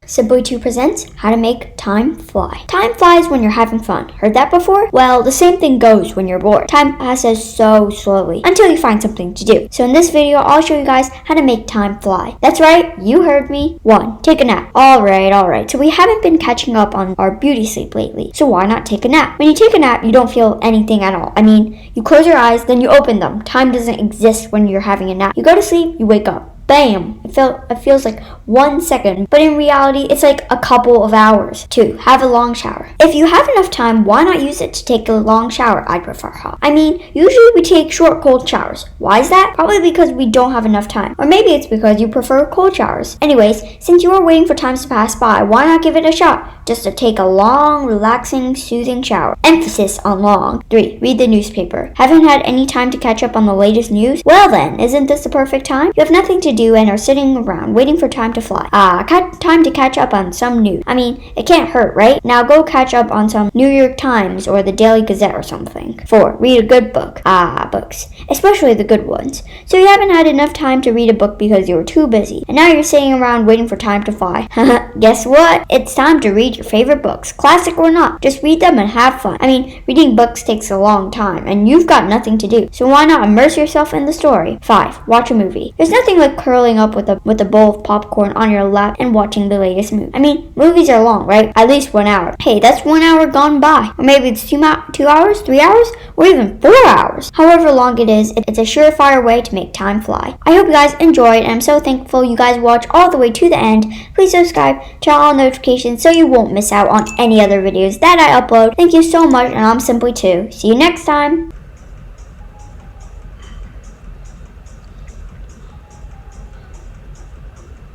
Simply 2 presents how to make time fly. Time flies when you're having fun. Heard that before? Well, the same thing goes when you're bored. Time passes so slowly until you find something to do. So in this video, I'll show you guys how to make time fly. That's right, you heard me. 1. Take a nap. Alright. So we haven't been catching up on our beauty sleep lately. So why not take a nap? When you take a nap, you don't feel anything at all. You close your eyes, then you open them. Time doesn't exist when you're having a nap. You go to sleep, you wake up. Bam! It feels like 1 second, but in reality, it's like a couple of hours. 2. Have a long shower. If you have enough time, why not use it to take a long shower? I prefer hot. Usually we take short, cold showers. Why is that? Probably because we don't have enough time. Or maybe it's because you prefer cold showers. Anyways, since you are waiting for time to pass by, why not give it a shot? Just to take a long, relaxing, soothing shower. Emphasis on long. 3. Read the newspaper. Haven't had any time to catch up on the latest news? Well then, isn't this the perfect time? You have nothing to do and are sitting around waiting for time to fly. Time to catch up on some news. It can't hurt, right? Now go catch up on some New York Times or the Daily Gazette or something. 4. Read a good book. Books. Especially the good ones. So you haven't had enough time to read a book because you were too busy. And now you're sitting around waiting for time to fly. Guess what? It's time to read your favorite books. Classic or not. Just read them and have fun. Reading books takes a long time and you've got nothing to do. So why not immerse yourself in the story? 5. Watch a movie. There's nothing like curling up with a bowl of popcorn on your lap and watching the latest movie. Movies are long, right? At least 1 hour. Hey, that's 1 hour gone by. Or maybe it's 2 hours, 3 hours, or even 4 hours. However long it is, it's a surefire way to make time fly. I hope you guys enjoyed, and I'm so thankful you guys watched all the way to the end. Please subscribe, turn on all notifications so you won't miss out on any other videos that I upload. Thank you so much, and I'm Simply 2. See you next time.